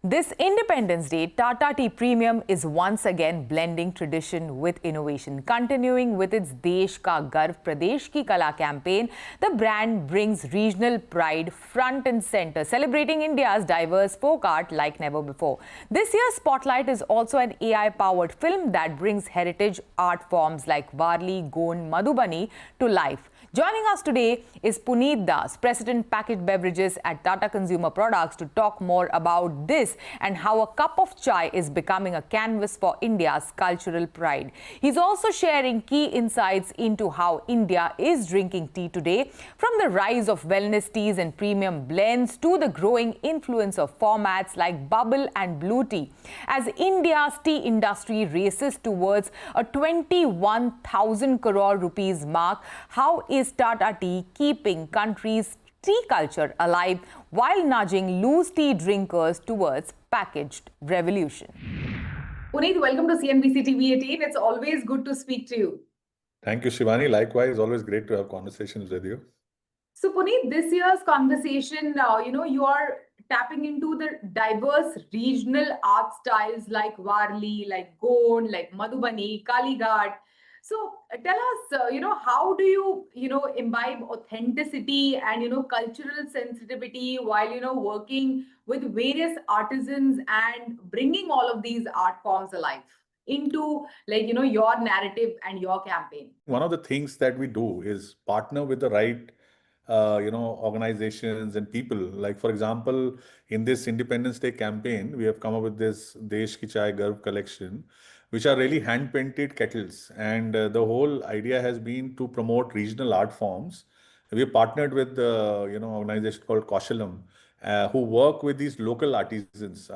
This Independence Day, Tata Tea Premium is once again blending tradition with innovation. Continuing with its Desh Ka Garv Pradesh Ki Kala campaign, the brand brings regional pride front and center, celebrating India's diverse folk art like never before. This year's spotlight is also an AI-powered film that brings heritage art forms like Varli, Gond, Madhubani to life. Joining us today is Puneet, President Packaged Beverages at Tata Consumer Products, to talk more about this and how a cup of chai is becoming a canvas for India's cultural pride. He's also sharing key insights into how India is drinking tea today, from the rise of wellness teas and premium blends to the growing influence of formats like bubble and blue tea. As India's tea industry races towards a 21,000 crore rupees mark, how is Tata Tea keeping country's tea culture alive while nudging loose tea drinkers towards packaged revolution? Puneet, welcome to CNBC TV18. It's always good to speak to you. Thank you, Shivani. Likewise, always great to have conversations with you. So, Puneet, this year's conversation, you are tapping into the diverse regional art styles like Varli, like Gond, like Madhubani, Kalighat. So tell us, how do you, imbibe authenticity and, cultural sensitivity while, working with various artisans and bringing all of these art forms alive into, your narrative and your campaign? One of the things that we do is partner with the right organizations and people. Like, for example, in this Independence Day campaign, we have come up with this Desh Ki Chai Garv collection, which are really hand-painted kettles. And the whole idea has been to promote regional art forms. We have partnered with the organization called Kaushalam, who work with these local artisans.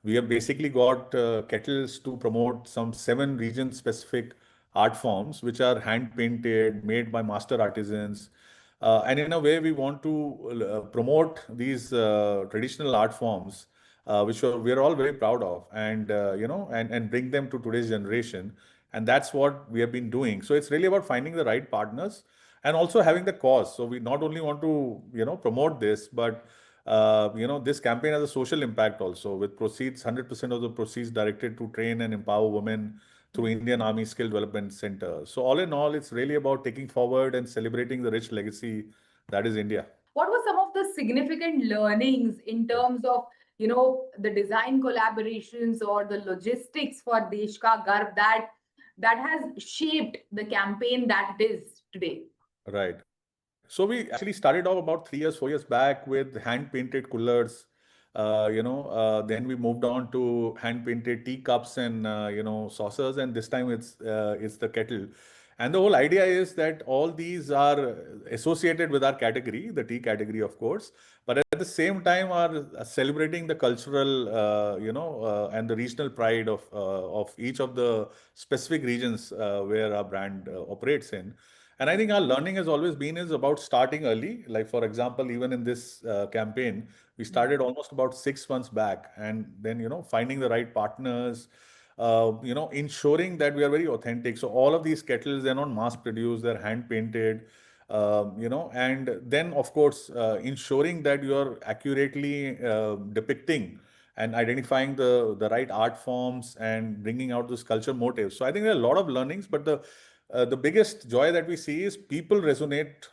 We have basically got kettles to promote some 7 region-specific art forms, which are hand-painted, made by master artisans. And in a way, we want to promote these traditional art forms, which we are all very proud of, and and bring them to today's generation. And that's what we have been doing. So it's really about finding the right partners and also having the cause. So we not only want to promote this, but this campaign has a social impact also, with proceeds, 100% of the proceeds directed to train and empower women through Indian Army Skill Development Center. So all in all, it's really about taking forward and celebrating the rich legacy that is India. What were some of the significant learnings in terms of, the design collaborations or the logistics for Desh Ka Garv that has shaped the campaign that it is today? Right. So we actually started off about 3 years, 4 years back with hand-painted coolers. Then we moved on to hand-painted teacups and saucers, and this time it's the kettle. And the whole idea is that all these are associated with our category, the tea category, of course, but at the same time are celebrating the cultural, and the regional pride of each of the specific regions where our brand operates in. And I think our learning has always been is about starting early. Like, for example, even in this campaign, we started almost about 6 months back, and then, finding the right partners, ensuring that we are very authentic. So all of these kettles, they're not mass produced, they're hand painted, and then, of course, ensuring that you're accurately depicting and identifying the right art forms and bringing out this culture motive. So I think there are a lot of learnings, but the biggest joy that we see is people resonate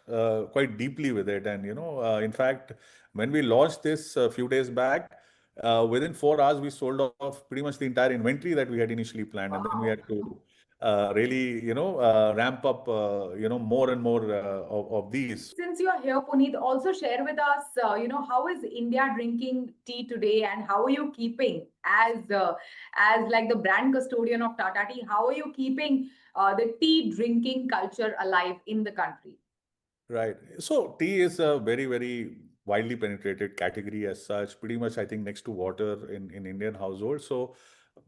quite deeply with it. And, in fact, when we launched this a few days back, within 4 hours, we sold off pretty much the entire inventory that we had initially planned. And then we had to really, ramp up, more and more of these. Since you are here, Puneet, also share with us, how is India drinking tea today, and how are you keeping, as like the brand custodian of Tata Tea, how are you keeping the tea drinking culture alive in the country? Right. So tea is a very, very widely penetrated category as such, pretty much, I think, next to water in Indian households. So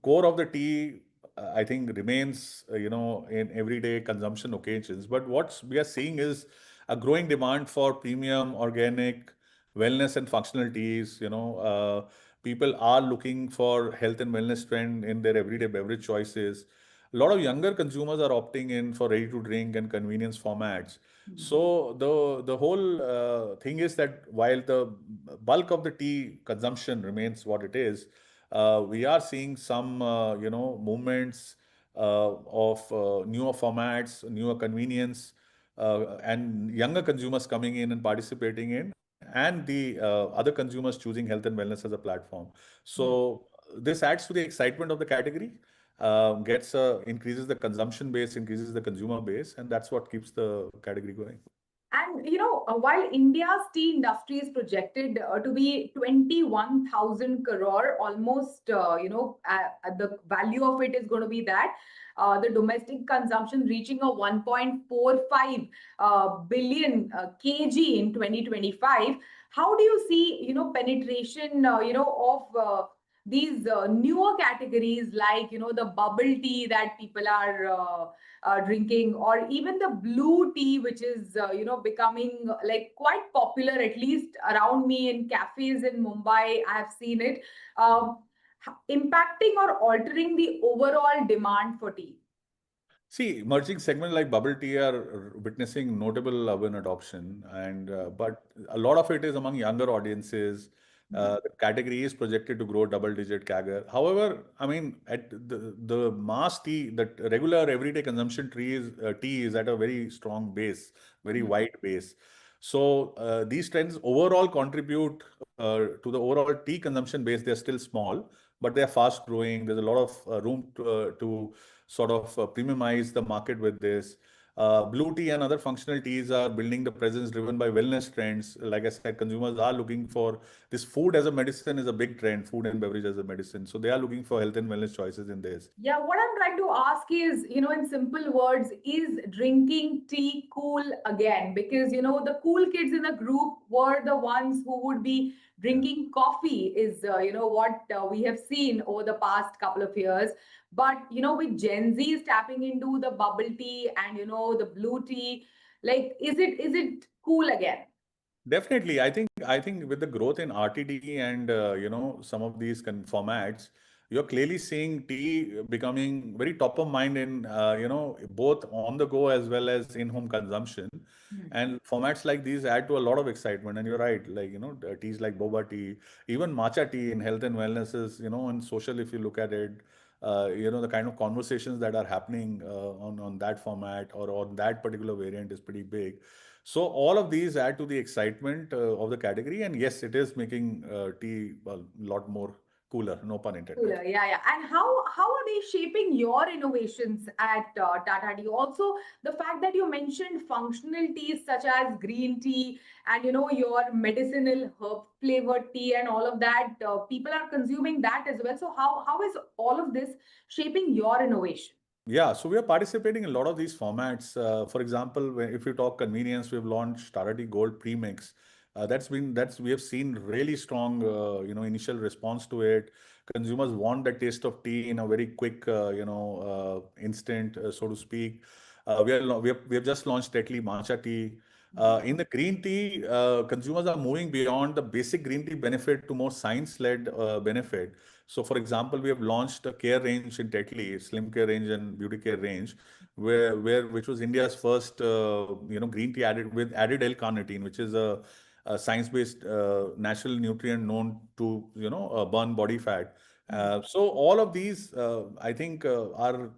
core of the tea, I think, remains, in everyday consumption occasions. But what we are seeing is a growing demand for premium, organic, wellness and functional teas. People are looking for health and wellness trend in their everyday beverage choices. a lot of younger consumers are opting in for ready to drink and convenience formats. So the whole thing is that while the bulk of the tea consumption remains what it is, we are seeing some movements of newer formats, newer convenience, and younger consumers coming in and participating in, and the other consumers choosing health and wellness as a platform. So this adds to the excitement of the category, gets increases the consumption base, increases the consumer base, and that's what keeps the category going. And while India's tea industry is projected to be 21,000 crore, almost, the value of it is going to be that the domestic consumption reaching a 1.45 billion kg in 2025. How do you see, penetration, of these newer categories like, the bubble tea that people are drinking, or even the blue tea, which is becoming like quite popular, at least around me in cafes in Mumbai I have seen it, impacting or altering the overall demand for tea? See, emerging segments like bubble tea are witnessing notable urban adoption, and but a lot of it is among younger audiences. The category is projected to grow double-digit CAGR. However, I mean, at the mass tea, the regular everyday consumption tea is at a very strong base, very wide base. So these trends overall contribute to the overall tea consumption base. They're still small, but they're fast growing. There's a lot of room to sort of premiumize the market with this. Blue tea and other functional teas are building the presence driven by wellness trends. Like I said, consumers are looking for this. Food as a medicine is a big trend, food and beverage as a medicine. So they are looking for health and wellness choices in this. Yeah, what I'm trying to ask is, in simple words, is drinking tea cool again? Because, the cool kids in the group were the ones who would be Yeah. drinking coffee, is, what we have seen over the past couple of years. But, with Gen Zs tapping into the bubble tea and, the blue tea, like, is it cool again? Definitely, I think with the growth in RTD and some of these formats, you're clearly seeing tea becoming very top of mind in both on the go as well as in home consumption. And formats like these add to a lot of excitement. And you're right, like teas like boba tea, even matcha tea in health and wellness is and social. If you look at it, the kind of conversations that are happening on that format or on that particular variant is pretty big. So all of these add to the excitement of the category, and yes, it is making tea a lot more cooler. No pun intended. Cooler, yeah, yeah. And how are they shaping your innovations at Tata Tea? Also, the fact that you mentioned functional teas such as green tea and your medicinal herb flavored tea and all of that, people are consuming that as well. So how is all of this shaping your innovation? Yeah, so we are participating in a lot of these formats. For example, if you talk convenience, we've launched Tata Tea Gold Premix. That's we have seen really strong initial response to it. Consumers want the taste of tea in a very quick instant, so to speak. We have just launched Tetley Matcha Tea. In the green tea, consumers are moving beyond the basic green tea benefit to more science-led benefit. So, for example, we have launched a care range in Tetley, slim care range and beauty care range, which was India's first green tea added with added L-carnitine, which is a science-based natural nutrient known to burn body fat. So all of these, I think, are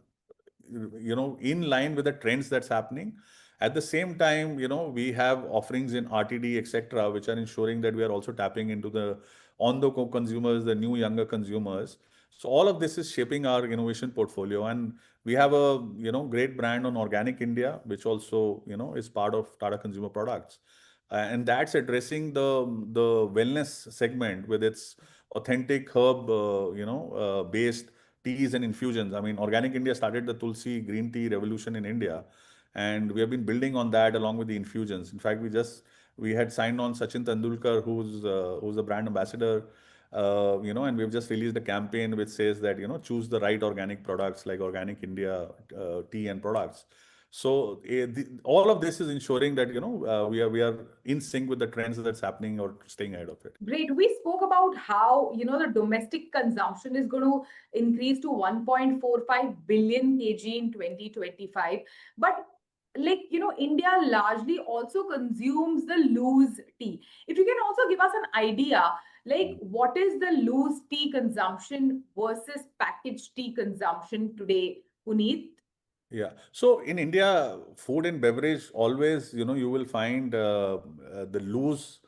in line with the trends that's happening. At the same time, we have offerings in RTD, etc., which are ensuring that we are also tapping into the on-the-go consumers, the new younger consumers. So all of this is shaping our innovation portfolio, and we have a great brand on Organic India, which also is part of Tata Consumer Products, and that's addressing the wellness segment with its authentic herb based teas and infusions. I mean, Organic India started the Tulsi green tea revolution in India, and we have been building on that along with the infusions. In fact, we had signed on Sachin Tendulkar, who's a brand ambassador, and we've just released a campaign which says that choose the right organic products like Organic India tea and products. So all of this is ensuring that we are in sync with the trends that's happening or staying ahead of it. Great. We spoke about how, the domestic consumption is going to increase to 1.45 billion kg in 2025. But India largely also consumes the loose tea. If you can also give us an idea, what is the loose tea consumption versus packaged tea consumption today, Puneet? Yeah. So in India, food and beverage always, you will find the loose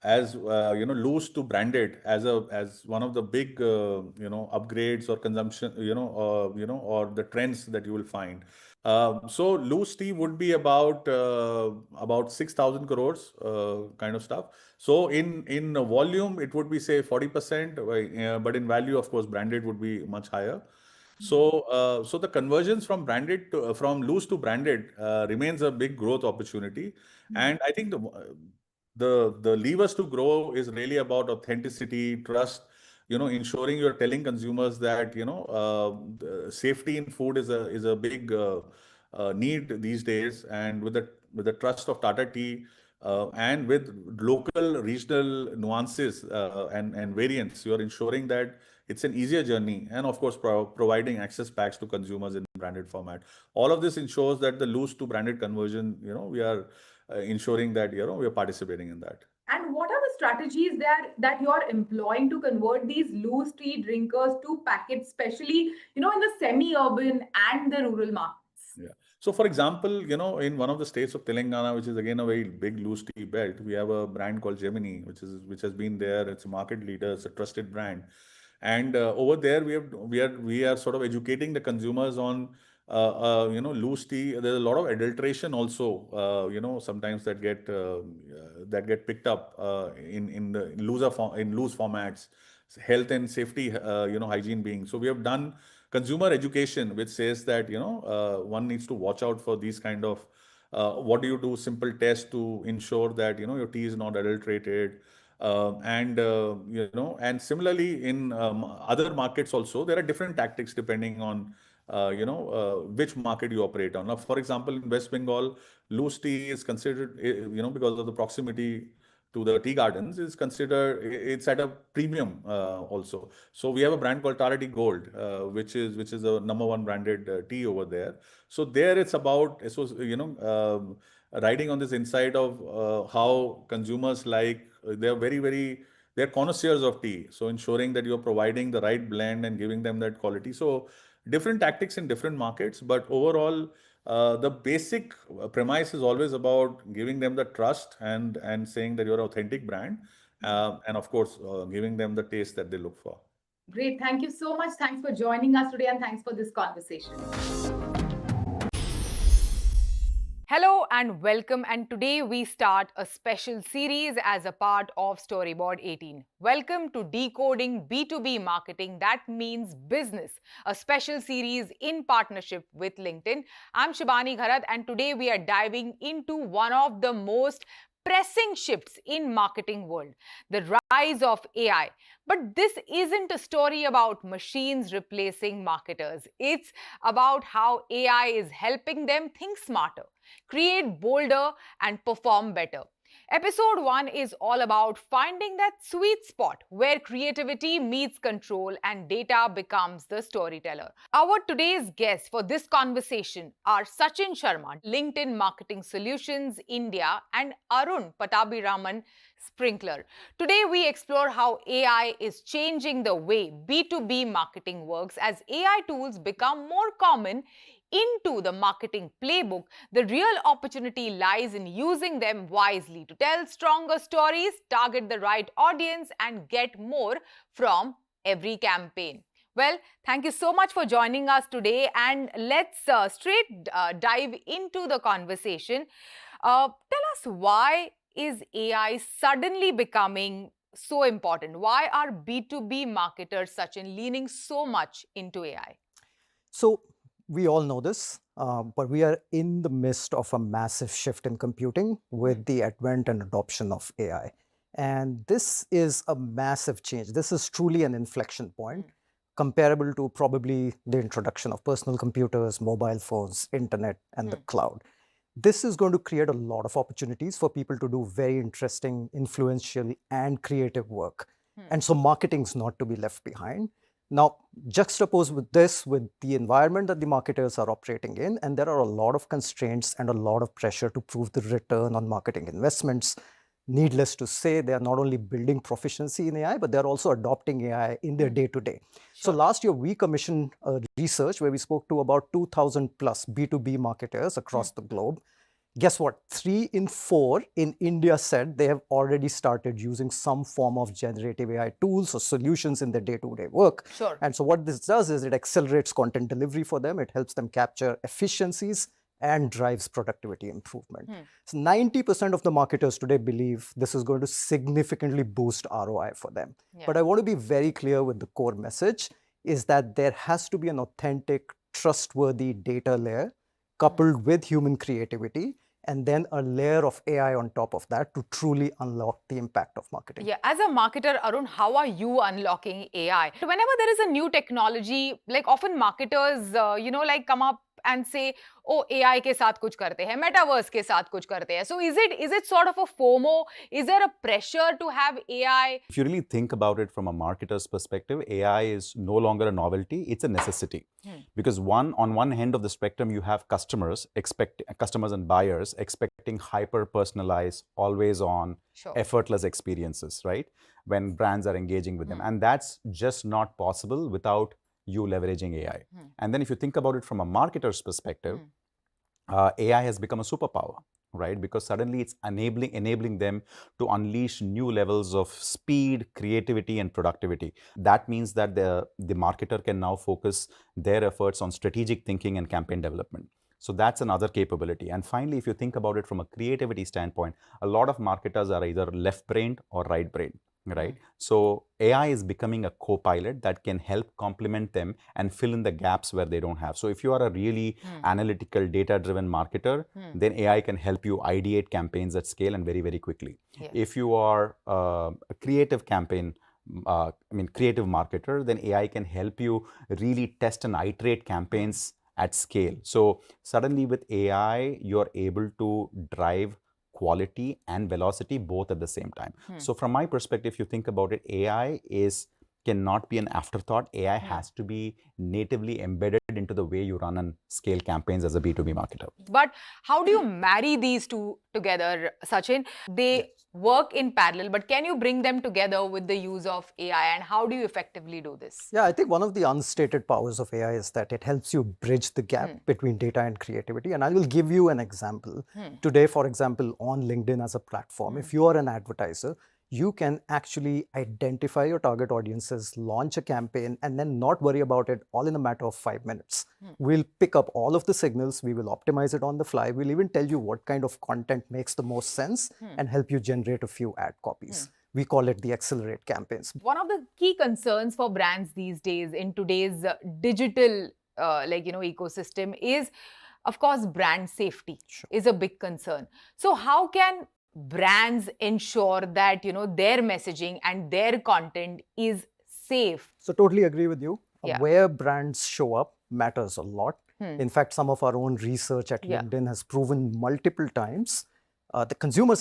as loose to branded as one of the big upgrades or consumption, or the trends that you will find. So loose tea would be about 6,000 crores kind of stuff. So in volume, it would be say 40%, but in value, of course, branded would be much higher. So the conversions from branded from loose to branded remains a big growth opportunity, and I think the levers to grow is really about authenticity, trust. Ensuring you're telling consumers that the safety in food is a big need these days, and with the trust of Tata Tea. And with local regional nuances and variants, you are ensuring that it's an easier journey, and of course, providing access packs to consumers in branded format. All of this ensures that the loose to branded conversion, we are ensuring that we are participating in that. And what are the strategies that you're employing to convert these loose tea drinkers to packets, especially, in the semi-urban and the rural markets? Yeah. So, for example, in one of the states of Telangana, which is again a very big loose tea belt, we have a brand called Gemini, which has been there. It's a market leader. It's a trusted brand, and over there we are sort of educating the consumers on loose tea. There's a lot of adulteration also. Sometimes that get picked up in the loose formats, health and safety, hygiene being. So we have done consumer education, which says that one needs to watch out for these kind of what do you do simple tests to ensure that your tea is not adulterated. And similarly in other markets also there are different tactics depending on which market you operate on. Now, for example, in West Bengal, loose tea is considered, because of the proximity to the tea gardens, is considered, it's at a premium also. So we have a brand called Tata Tea Gold, which is the number one branded tea over there. So there it's about, riding on this insight of how consumers they're very, very, they're connoisseurs of tea. So ensuring that you're providing the right blend and giving them that quality. So different tactics in different markets, but overall, the basic premise is always about giving them the trust and saying that you're an authentic brand, and of course, giving them the taste that they look for. Great. Thank you so much. Thanks for joining us today and thanks for this conversation. Hello and welcome, and today we start a special series as a part of Storyboard 18. Welcome to Decoding B2B Marketing That Means Business, a special series in partnership with LinkedIn. I'm Shibani Gharat, and today we are diving into one of the most pressing shifts in marketing world, the rise of AI. But this isn't a story about machines replacing marketers. It's about how AI is helping them think smarter, create bolder, and perform better. Episode 1 is all about finding that sweet spot where creativity meets control and data becomes the storyteller. Our today's guests for this conversation are Sachin Sharma, LinkedIn Marketing Solutions India, and Arun Pattabhiraman, Sprinkler. Today we explore how AI is changing the way B2B marketing works as AI tools become more common into the marketing playbook. The real opportunity lies in using them wisely to tell stronger stories, target the right audience, and get more from every campaign. Well, thank you so much for joining us today, and let's straight dive into the conversation. Tell us, why is AI suddenly becoming so important? Why are B2B marketers, Sachin, leaning so much into AI? So we all know this, but we are in the midst of a massive shift in computing with the advent and adoption of AI. And this is a massive change. This is truly an inflection point. comparable to probably the introduction of personal computers, mobile phones, internet, and the cloud. This is going to create a lot of opportunities for people to do very interesting, influential, and creative work. And so marketing is not to be left behind. Now, juxtapose with this with the environment that the marketers are operating in, and there are a lot of constraints and a lot of pressure to prove the return on marketing investments. Needless to say, they are not only building proficiency in AI, but they're also adopting AI in their day-to-day. So last year, we commissioned research where we spoke to about 2,000 plus B2B marketers across the globe. Guess what? 3 in 4 in India said they have already started using some form of generative AI tools or solutions in their day-to-day work. And so what this does is it accelerates content delivery for them. It helps them capture efficiencies and drives productivity improvement. So 90% of the marketers today believe this is going to significantly boost ROI for them. But I want to be very clear with the core message is that there has to be an authentic, trustworthy data layer coupled with human creativity, and then a layer of AI on top of that to truly unlock the impact of marketing. Yeah, as a marketer, Arun, how are you unlocking AI? Whenever there is a new technology, like often marketers, come up and say, oh, AI ke saath kuch karte hai, metaverse ke saath kuch karte hai. So is it sort of a FOMO? Is there a pressure to have AI? If you really think about it from a marketer's perspective, AI is no longer a novelty, it's a necessity. Because on one end of the spectrum, you have customers and buyers expecting hyper-personalized, always-on, effortless experiences, right? When brands are engaging with them. And that's just not possible without you leveraging AI. And then if you think about it from a marketer's perspective, AI has become a superpower, right? Because suddenly it's enabling them to unleash new levels of speed, creativity, and productivity. That means that the marketer can now focus their efforts on strategic thinking and campaign development. So that's another capability. And finally, if you think about it from a creativity standpoint, a lot of marketers are either left-brained or right-brained. Right? So AI is becoming a co-pilot that can help complement them and fill in the gaps where they don't have. So if you are a really analytical, data-driven marketer, then AI can help you ideate campaigns at scale and very, very quickly. If you are a creative campaign, creative marketer, then AI can help you really test and iterate campaigns at scale. So suddenly with AI, you're able to drive quality and velocity both at the same time. So from my perspective, if you think about it, AI cannot be an afterthought. AI has to be natively embedded into the way you run and scale campaigns as a B2B marketer. But how do you marry these two together, Sachin? They work in parallel, but can you bring them together with the use of AI, and how do you effectively do this? Yeah, I think one of the unstated powers of AI is that it helps you bridge the gap between data and creativity. And I will give you an example. Today, for example, on LinkedIn as a platform, if you are an advertiser, you can actually identify your target audiences, launch a campaign, and then not worry about it all in a matter of 5 minutes. We'll pick up all of the signals, we will optimize it on the fly, we'll even tell you what kind of content makes the most sense and help you generate a few ad copies. We call it the accelerate campaigns. One of the key concerns for brands these days in today's digital ecosystem is, of course, brand safety is a big concern. So how can brands ensure that their messaging and their content is safe? So totally agree with you. Where brands show up matters a lot. In fact, some of our own research at LinkedIn has proven multiple times the consumers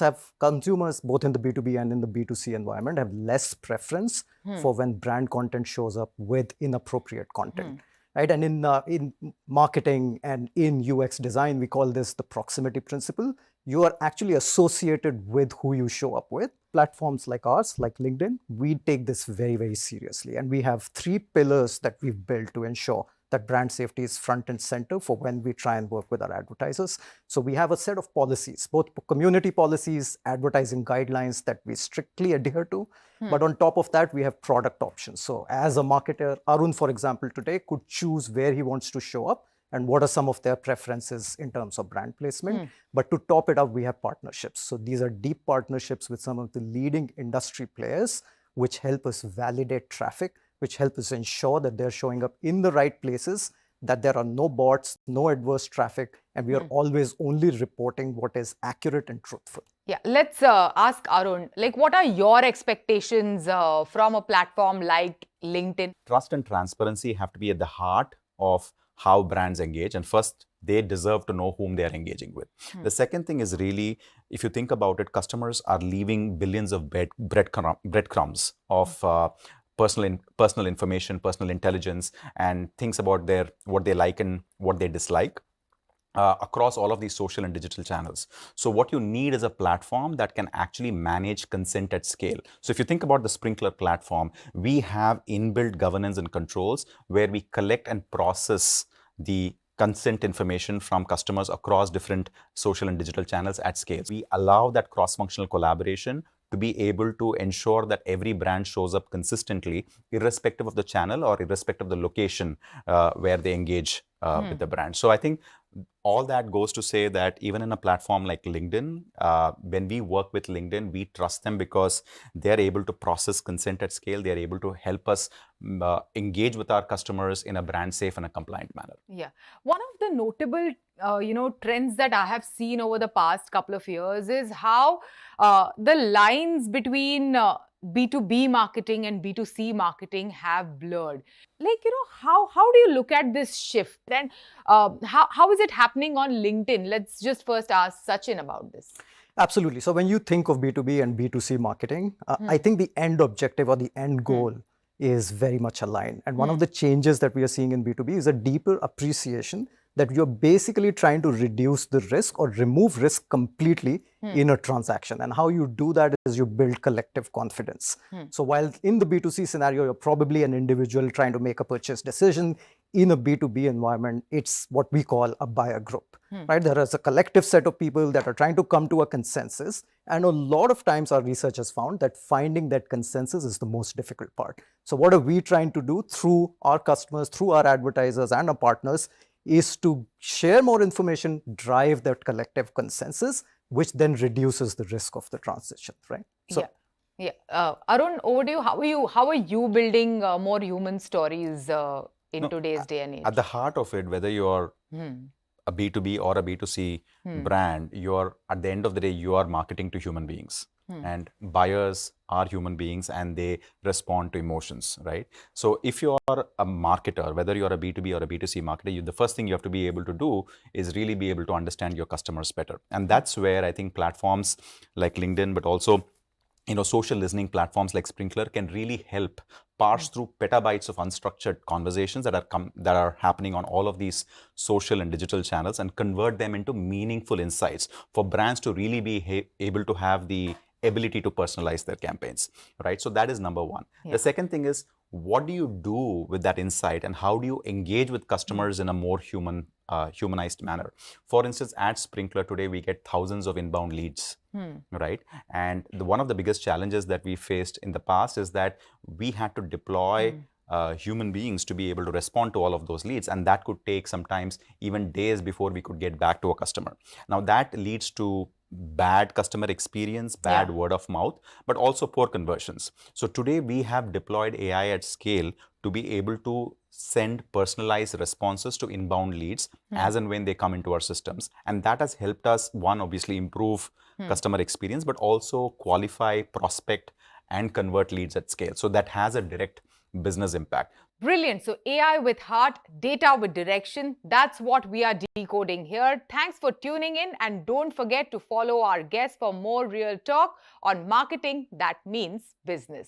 both in the B2B and in the B2C environment have less preference for when brand content shows up with inappropriate content. Right? And in marketing and in UX design, we call this the proximity principle. You are actually associated with who you show up with. Platforms like ours, like LinkedIn, we take this very, very seriously. And we have 3 pillars that we've built to ensure that brand safety is front and center for when we try and work with our advertisers. So we have a set of policies, both community policies, advertising guidelines that we strictly adhere to. But on top of that, we have product options. So as a marketer, Arun, for example, today could choose where he wants to show up and what are some of their preferences in terms of brand placement. But to top it up, we have partnerships. So these are deep partnerships with some of the leading industry players, which help us validate traffic, which help us ensure that they're showing up in the right places, that there are no bots, no adverse traffic, and we are always only reporting what is accurate and truthful. Yeah, let's ask Arun, like, what are your expectations from a platform like LinkedIn? Trust and transparency have to be at the heart of how brands engage. And first, they deserve to know whom they are engaging with. The second thing is really, if you think about it, customers are leaving billions of breadcrumbs of personal information, personal intelligence, and things about what they like and what they dislike. Across all of these social and digital channels. So what you need is a platform that can actually manage consent at scale. So if you think about the Sprinkler platform, we have inbuilt governance and controls where we collect and process the consent information from customers across different social and digital channels at scale. We allow that cross-functional collaboration to be able to ensure that every brand shows up consistently, irrespective of the channel or irrespective of the location where they engage with the brand. So I think all that goes to say that even in a platform like LinkedIn, when we work with LinkedIn, we trust them because they're able to process consent at scale. They're able to help us engage with our customers in a brand safe and a compliant manner. Yeah. One of the notable, trends that I have seen over the past couple of years is how the lines between B2B marketing and B2C marketing have blurred. Like, how do you look at this shift? And how is it happening on LinkedIn? Let's just first ask Sachin about this. Absolutely. So when you think of B2B and B2C marketing, I think the end objective or the end goal is very much aligned. And one of the changes that we are seeing in B2B is a deeper appreciation that you're basically trying to reduce the risk or remove risk completely in a transaction. And how you do that is you build collective confidence. So while in the B2C scenario, you're probably an individual trying to make a purchase decision, in a B2B environment, it's what we call a buyer group, right? There is a collective set of people that are trying to come to a consensus. And a lot of times our research has found that finding that consensus is the most difficult part. So what are we trying to do through our customers, through our advertisers and our partners is to share more information, drive that collective consensus, which then reduces the risk of the transition, right? So, yeah. Arun, over to you. How are you building more human stories in today's day and age? At the heart of it, whether you're a B2B or a B2C brand, you're at the end of the day, you are marketing to human beings. And buyers are human beings and they respond to emotions, right? So if you are a marketer, whether you're a B2B or a B2C marketer, the first thing you have to be able to do is really be able to understand your customers better. And that's where I think platforms like LinkedIn, but also social listening platforms like Sprinkler can really help parse through petabytes of unstructured conversations that are happening on all of these social and digital channels and convert them into meaningful insights for brands to really be able to have the ability to personalize their campaigns, right? So that is number one. The second thing is, what do you do with that insight and how do you engage with customers in a more humanized manner? For instance, at Sprinkler today, we get thousands of inbound leads, right? And one of the biggest challenges that we faced in the past is that we had to deploy human beings to be able to respond to all of those leads. And that could take sometimes even days before we could get back to a customer. Now that leads to bad customer experience, bad word of mouth, but also poor conversions. So today we have deployed AI at scale to be able to send personalized responses to inbound leads as and when they come into our systems. And that has helped us, one, obviously improve customer experience, but also qualify, prospect, and convert leads at scale. So that has a direct business impact. Brilliant. So AI with heart, data with direction. That's what we are decoding here. Thanks for tuning in and don't forget to follow our guests for more real talk on marketing that means business.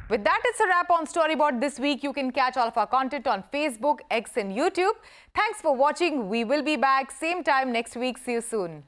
With that, it's a wrap on Storyboard this week. You can catch all of our content on Facebook, X and YouTube. Thanks for watching. We will be back same time next week. See you soon.